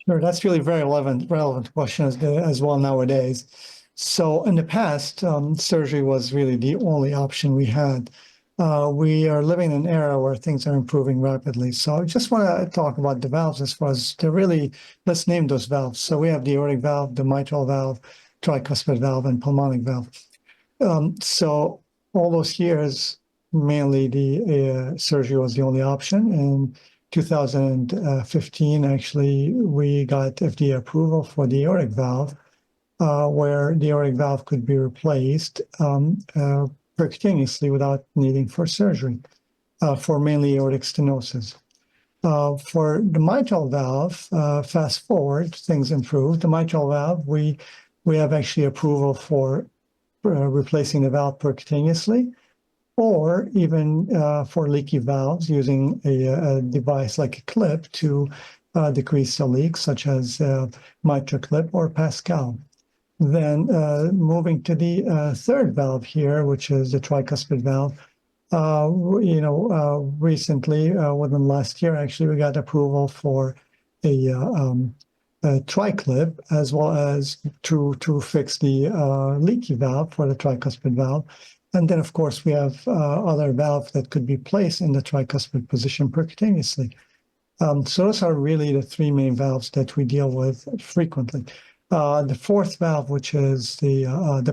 Sure, that's really a very relevant question as well nowadays. So in the past, surgery was really the only option we had. We are living in an era where things are improving rapidly. So I just want to talk about the valves as far as let's name those valves. So we have the aortic valve, the mitral valve, tricuspid valve, and pulmonic valve. So all those years, mainly the surgery was the only option. In 2015, actually, we got FDA approval for the aortic valve, where the aortic valve could be replaced percutaneously without needing for surgery for mainly aortic stenosis. For the mitral valve, fast forward, things improved. The mitral valve, we have actually approval for replacing the valve percutaneously, or even for leaky valves using a device like a clip to decrease the leaks, such as MitraClip or Pascal. Then moving to the third valve here, which is the tricuspid valve. Recently, within last year, actually, we got approval for a TriClip, as well as to fix the leaky valve for the tricuspid valve. And then, of course, we have other valves that could be placed in the tricuspid position percutaneously. So those are really the 3 main valves that we deal with frequently. The fourth valve, which is the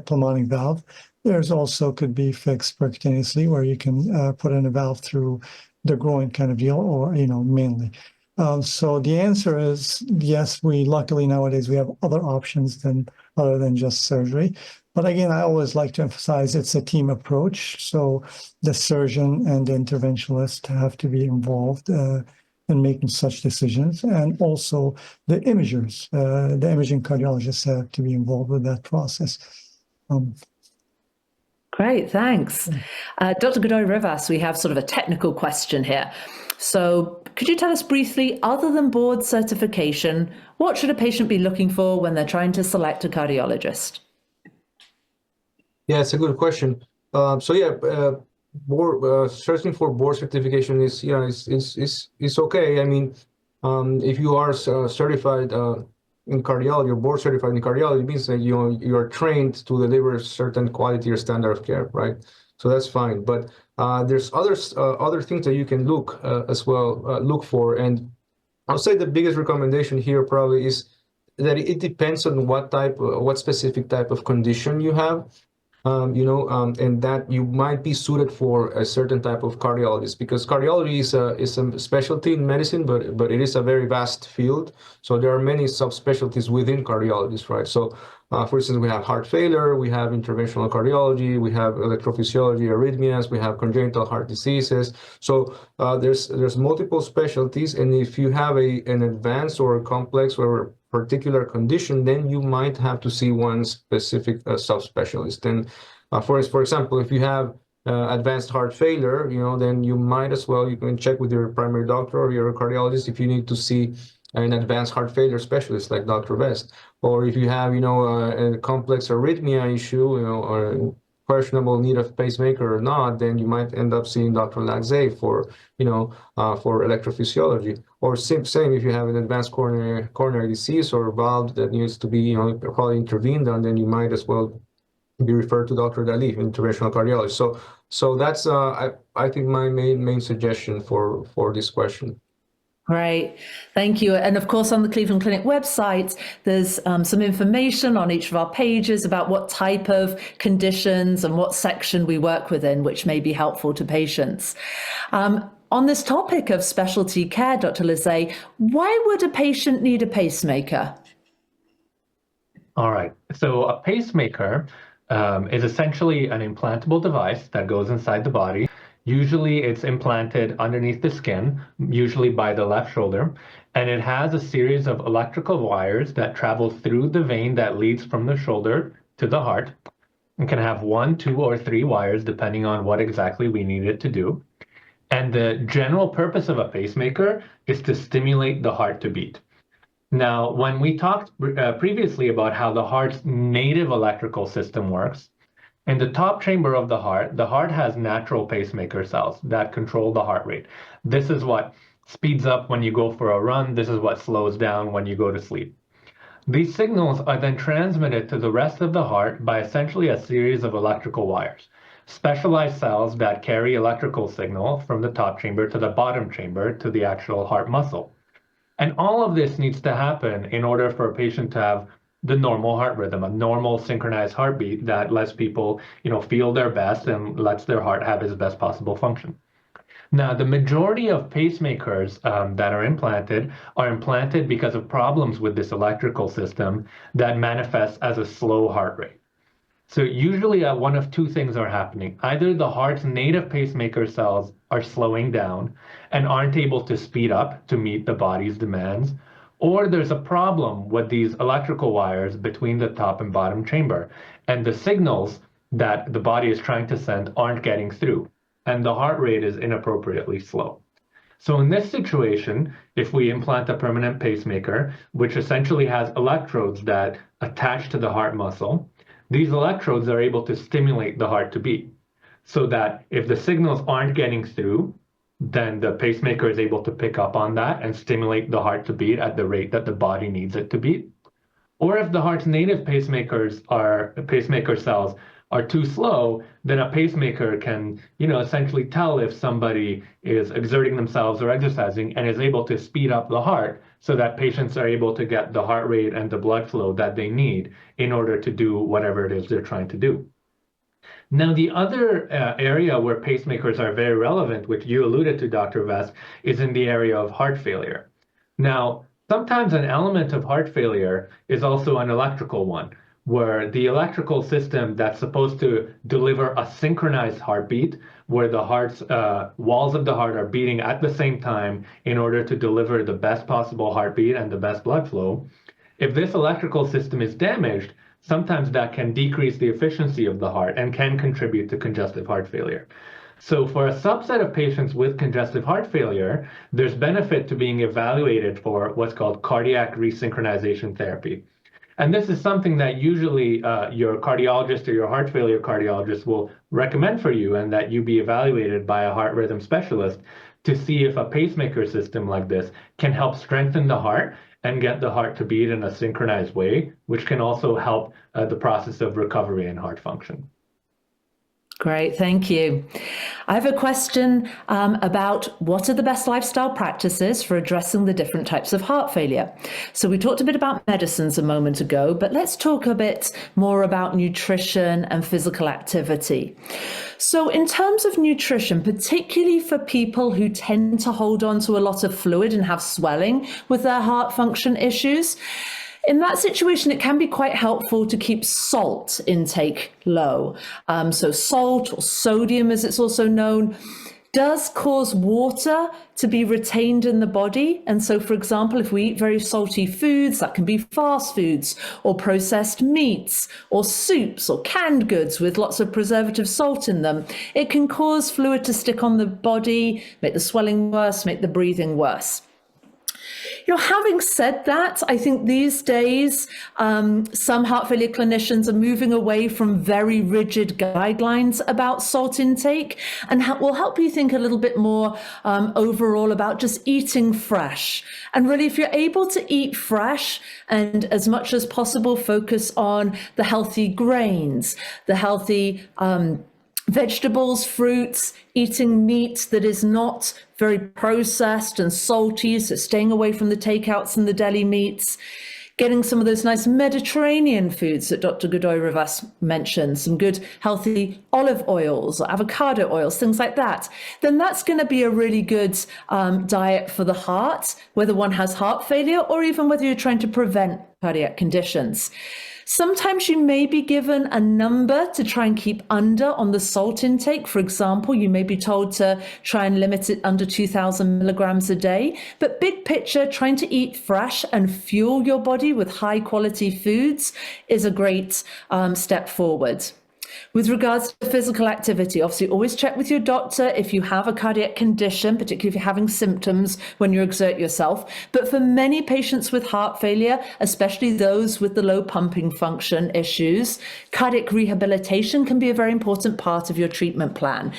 pulmonic valve, there's also could be fixed percutaneously, where you can put in a valve through the groin kind of deal, or mainly. So the answer is yes. Luckily nowadays we have other options other than just surgery. But again, I always like to emphasize it's a team approach. So the surgeon and the interventionalist have to be involved in making such decisions, and also the imagers, the imaging cardiologists have to be involved with that process. Great, thanks. Dr. Godoy Rivas, we have sort of a technical question here. So could you tell us briefly, other than board certification, what should a patient be looking for when they're trying to select a cardiologist? Yeah, it's a good question. Searching for board certification is okay. I mean, if you are certified in cardiology, you're board certified in cardiology, it means that you're trained to deliver certain quality or standard of care, right? So that's fine. But there's other things that you can look as well, look for. And I'll say the biggest recommendation here probably is that it depends on what specific type of condition you have. And that you might be suited for a certain type of cardiologist, because cardiology is a specialty in medicine, but it is a very vast field. So there are many subspecialties within cardiologists, right? So, for instance, we have heart failure, we have interventional cardiology, we have electrophysiology, arrhythmias, we have congenital heart diseases. So there's multiple specialties, and if you have an advanced or a complex or particular condition, then you might have to see one specific subspecialist. And for example, if you have advanced heart failure, then you might as well, you can check with your primary doctor or your cardiologist if you need to see an advanced heart failure specialist like Dr. Vest. Or if you have, a complex arrhythmia issue, or questionable need of pacemaker or not, then you might end up seeing Dr. Laxay for electrophysiology. Or same if you have an advanced coronary disease or valve that needs to be, probably intervened on, then you might as well be referred to Dr. Dali, interventional cardiologist. So that's I think my main suggestion for this question. Great, thank you. And of course, on the Cleveland Clinic website, there's some information on each of our pages about what type of conditions and what section we work within, which may be helpful to patients. On this topic of specialty care, Dr. Laxay, why would a patient need a pacemaker? All right, so a pacemaker is essentially an implantable device that goes inside the body. Usually it's implanted underneath the skin, usually by the left shoulder, and it has a series of electrical wires that travel through the vein that leads from the shoulder to the heart. It can have 1, 2, or 3 wires depending on what exactly we need it to do. And the general purpose of a pacemaker is to stimulate the heart to beat. Now, when we talked previously about how the heart's native electrical system works, in the top chamber of the heart has natural pacemaker cells that control the heart rate. This is what speeds up when you go for a run. This is what slows down when you go to sleep. These signals are then transmitted to the rest of the heart by essentially a series of electrical wires, specialized cells that carry electrical signal from the top chamber to the bottom chamber to the actual heart muscle. And all of this needs to happen in order for a patient to have the normal heart rhythm, a normal synchronized heartbeat that lets people, feel their best and lets their heart have its best possible function. Now, the majority of pacemakers that are implanted because of problems with this electrical system that manifests as a slow heart rate. So usually one of two things are happening. Either the heart's native pacemaker cells are slowing down and aren't able to speed up to meet the body's demands, or there's a problem with these electrical wires between the top and bottom chamber, and the signals that the body is trying to send aren't getting through, and the heart rate is inappropriately slow. So in this situation, if we implant a permanent pacemaker, which essentially has electrodes that attach to the heart muscle, these electrodes are able to stimulate the heart to beat, so that if the signals aren't getting through, then the pacemaker is able to pick up on that and stimulate the heart to beat at the rate that the body needs it to beat. Or if the heart's native pacemaker cells are too slow, then a pacemaker can, essentially tell if somebody is exerting themselves or exercising and is able to speed up the heart so that patients are able to get the heart rate and the blood flow that they need in order to do whatever it is they're trying to do. Now, the other area where pacemakers are very relevant, which you alluded to, Dr. Vest, is in the area of heart failure. Now, sometimes an element of heart failure is also an electrical one, where the electrical system that's supposed to deliver a synchronized heartbeat, where the heart's walls of the heart are beating at the same time in order to deliver the best possible heartbeat and the best blood flow. If this electrical system is damaged, sometimes that can decrease the efficiency of the heart and can contribute to congestive heart failure. So for a subset of patients with congestive heart failure, there's benefit to being evaluated for what's called cardiac resynchronization therapy. And this is something that usually your cardiologist or your heart failure cardiologist will recommend for you, and that you be evaluated by a heart rhythm specialist to see if a pacemaker system like this can help strengthen the heart and get the heart to beat in a synchronized way, which can also help the process of recovery and heart function. Great, thank you. I have a question about what are the best lifestyle practices for addressing the different types of heart failure. So we talked a bit about medicines a moment ago, but let's talk a bit more about nutrition and physical activity. So in terms of nutrition, particularly for people who tend to hold on to a lot of fluid and have swelling with their heart function issues, in that situation, it can be quite helpful to keep salt intake low. So salt, or sodium as it's also known, does cause water to be retained in the body. And so, for example, if we eat very salty foods, that can be fast foods or processed meats or soups or canned goods with lots of preservative salt in them, it can cause fluid to stick on the body, make the swelling worse, make the breathing worse. Having said that, I think these days, some heart failure clinicians are moving away from very rigid guidelines about salt intake and will help you think a little bit more overall about just eating fresh. And really, if you're able to eat fresh and as much as possible, focus on the healthy grains, the healthy vegetables, fruits, eating meat that is not very processed and salty, so staying away from the takeouts and the deli meats, getting some of those nice Mediterranean foods that Dr. Godoy-Rivas mentioned, some good healthy olive oils or avocado oils, things like that, then that's going to be a really good diet for the heart, whether one has heart failure or even whether you're trying to prevent cardiac conditions. Sometimes you may be given a number to try and keep under on the salt intake. For example, you may be told to try and limit it under 2,000 milligrams a day. But big picture, trying to eat fresh and fuel your body with high quality foods is a great step forward. With regards to physical activity, obviously always check with your doctor if you have a cardiac condition, particularly if you're having symptoms when you exert yourself. But for many patients with heart failure, especially those with the low pumping function issues, cardiac rehabilitation can be a very important part of your treatment plan.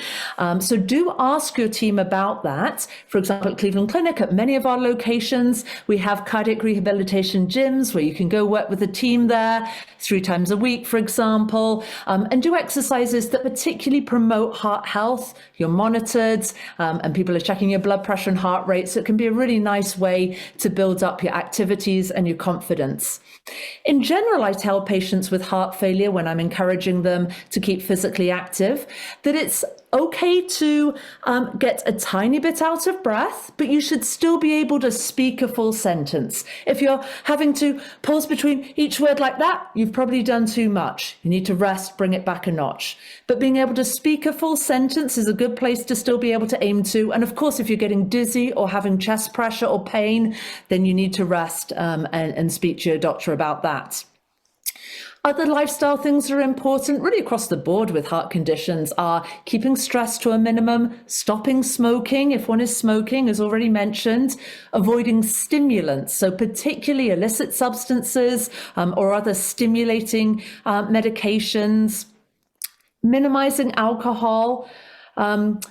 So do ask your team about that. For example, at Cleveland Clinic, at many of our locations, we have cardiac rehabilitation gyms where you can go work with a team there 3 times a week, for example, and do exercises that particularly promote heart health. You're monitored and people are checking your blood pressure and heart rate. So it can be a really nice way to build up your activities and your confidence. In general, I tell patients with heart failure when I'm encouraging them to keep physically active that it's okay to get a tiny bit out of breath, but you should still be able to speak a full sentence. If you're having to pause between each word like that, you've probably done too much. You need to rest, bring it back a notch. But being able to speak a full sentence is a good place to still be able to aim to. And of course, if you're getting dizzy or having chest pressure or pain, then you need to rest and speak to your doctor about that. Other lifestyle things that are important, really across the board with heart conditions, are keeping stress to a minimum, stopping smoking if one is smoking, as already mentioned, avoiding stimulants, so particularly illicit substances or other stimulating medications, minimizing alcohol, and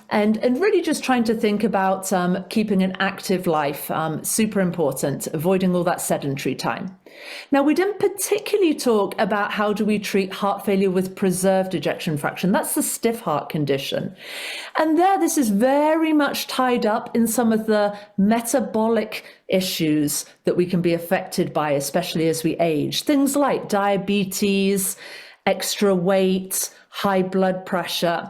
really just trying to think about keeping an active life, super important, avoiding all that sedentary time. Now, we didn't particularly talk about how do we treat heart failure with preserved ejection fraction. That's the stiff heart condition. And this is very much tied up in some of the metabolic issues that we can be affected by, especially as we age. Things like diabetes, extra weight, high blood pressure.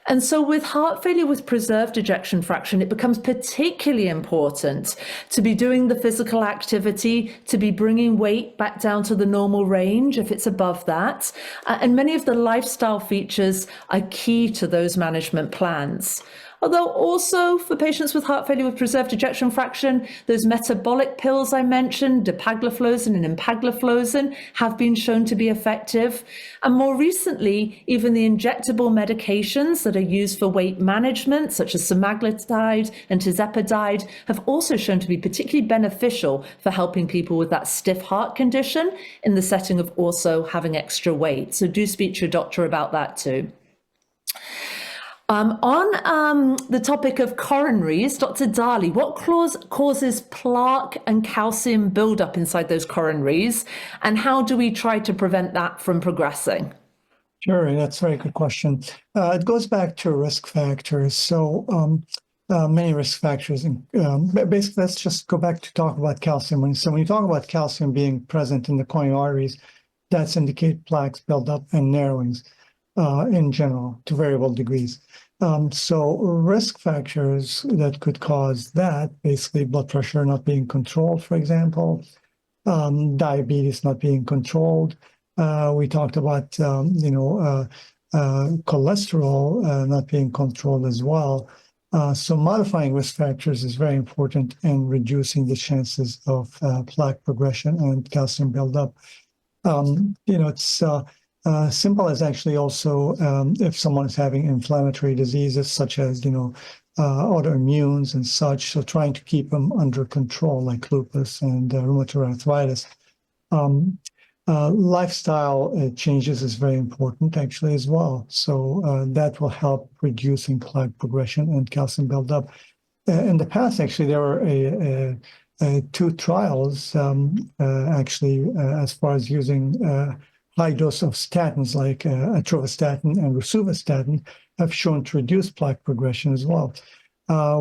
And so with heart failure with preserved ejection fraction, it becomes particularly important to be doing the physical activity, to be bringing weight back down to the normal range if it's above that. And many of the lifestyle features are key to those management plans. Although also for patients with heart failure with preserved ejection fraction, those metabolic pills I mentioned, dapagliflozin and empagliflozin, have been shown to be effective. And more recently, even the injectable medications that are used for weight management, such as semaglutide and tirzepatide, have also shown to be particularly beneficial for helping people with that stiff heart condition in the setting of also having extra weight. So do speak to your doctor about that too. On the topic of coronaries, Dr. Dali, what causes plaque and calcium buildup inside those coronaries, and how do we try to prevent that from progressing? Sure, that's a very good question. It goes back to risk factors. So many risk factors. Basically, let's just go back to talk about calcium. So when you talk about calcium being present in the coronary arteries, that's indicate plaques buildup and narrowings in general to variable degrees. So risk factors that could cause that, basically blood pressure not being controlled, for example, diabetes not being controlled. We talked about, cholesterol not being controlled as well. So modifying risk factors is very important in reducing the chances of plaque progression and calcium buildup. It's simple as actually also if someone is having inflammatory diseases such as, autoimmunes and such, so trying to keep them under control like lupus and rheumatoid arthritis. Lifestyle changes is very important actually as well. So that will help reducing plaque progression and calcium buildup. In the past, actually, there were two trials actually as far as using high dose of statins like atorvastatin and rosuvastatin have shown to reduce plaque progression as well.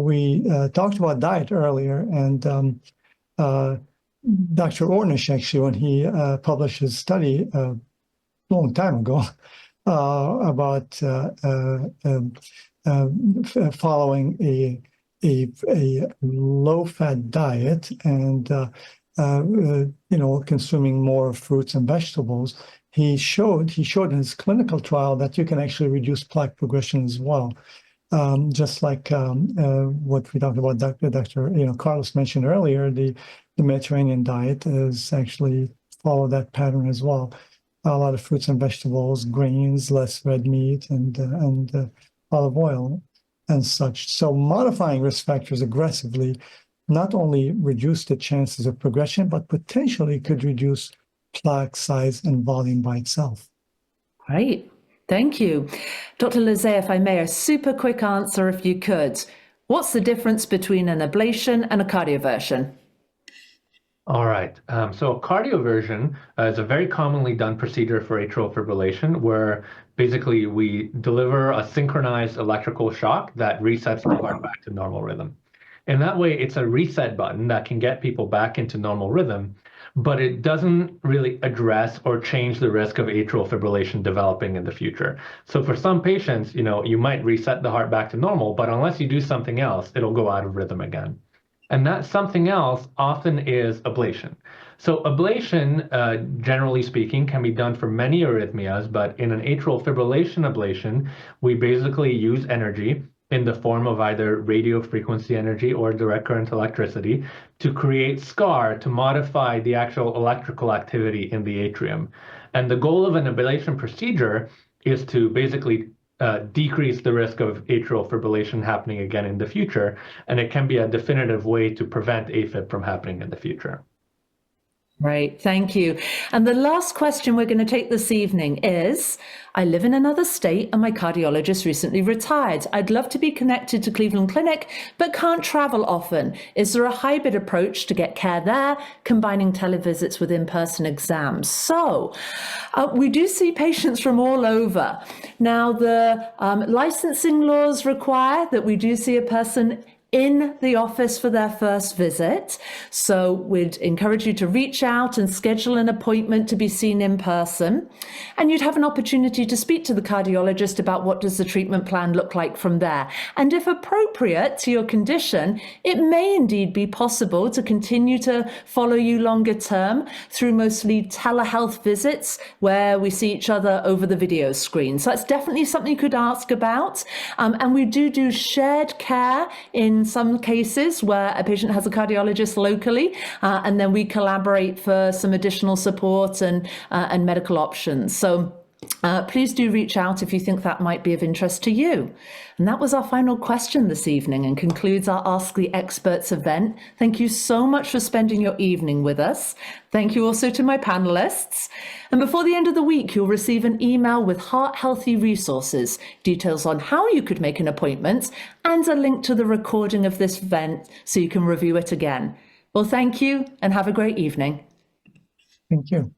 We talked about diet earlier, and Dr. Ornish, actually, when he published his study a long time ago about following a low-fat diet and consuming more fruits and vegetables, he showed in his clinical trial that you can actually reduce plaque progression as well. Just like what we talked about, Dr. Carlos mentioned earlier, the Mediterranean diet is actually follow that pattern as well. A lot of fruits and vegetables, grains, less red meat, and olive oil and such. So modifying risk factors aggressively not only reduce the chances of progression, but potentially could reduce plaque size and volume by itself. Great. Thank you. Dr. Lizet, if I may, a super quick answer if you could. What's the difference between an ablation and a cardioversion? All right. So cardioversion is a very commonly done procedure for atrial fibrillation where basically we deliver a synchronized electrical shock that resets the heart back to normal rhythm. In that way, it's a reset button that can get people back into normal rhythm, but it doesn't really address or change the risk of atrial fibrillation developing in the future. So for some patients, you might reset the heart back to normal, but unless you do something else, it'll go out of rhythm again. And that something else often is ablation. So ablation, generally speaking, can be done for many arrhythmias, but in an atrial fibrillation ablation, we basically use energy in the form of either radio frequency energy or direct current electricity to create scar to modify the actual electrical activity in the atrium. And the goal of an ablation procedure is to basically decrease the risk of atrial fibrillation happening again in the future, and it can be a definitive way to prevent AFib from happening in the future. Right, thank you. And the last question we're going to take this evening is, I live in another state and my cardiologist recently retired. I'd love to be connected to Cleveland Clinic, but can't travel often. Is there a hybrid approach to get care there, combining televisits with in-person exams? So we do see patients from all over. Now, the licensing laws require that we do see a person in the office for their first visit. So we'd encourage you to reach out and schedule an appointment to be seen in person. And you'd have an opportunity to speak to the cardiologist about what does the treatment plan look like from there. And if appropriate to your condition, it may indeed be possible to continue to follow you longer term through mostly telehealth visits where we see each other over the video screen. So that's definitely something you could ask about. And we do shared care in some cases where a patient has a cardiologist locally, and then we collaborate for some additional support and medical options. So Please do reach out if you think that might be of interest to you. And that was our final question this evening and concludes our Ask the Experts event. Thank you so much for spending your evening with us. Thank you also to my panelists. And before the end of the week, you'll receive an email with heart healthy resources, details on how you could make an appointment, and a link to the recording of this event so you can review it again. Well, thank you and have a great evening. Thank you.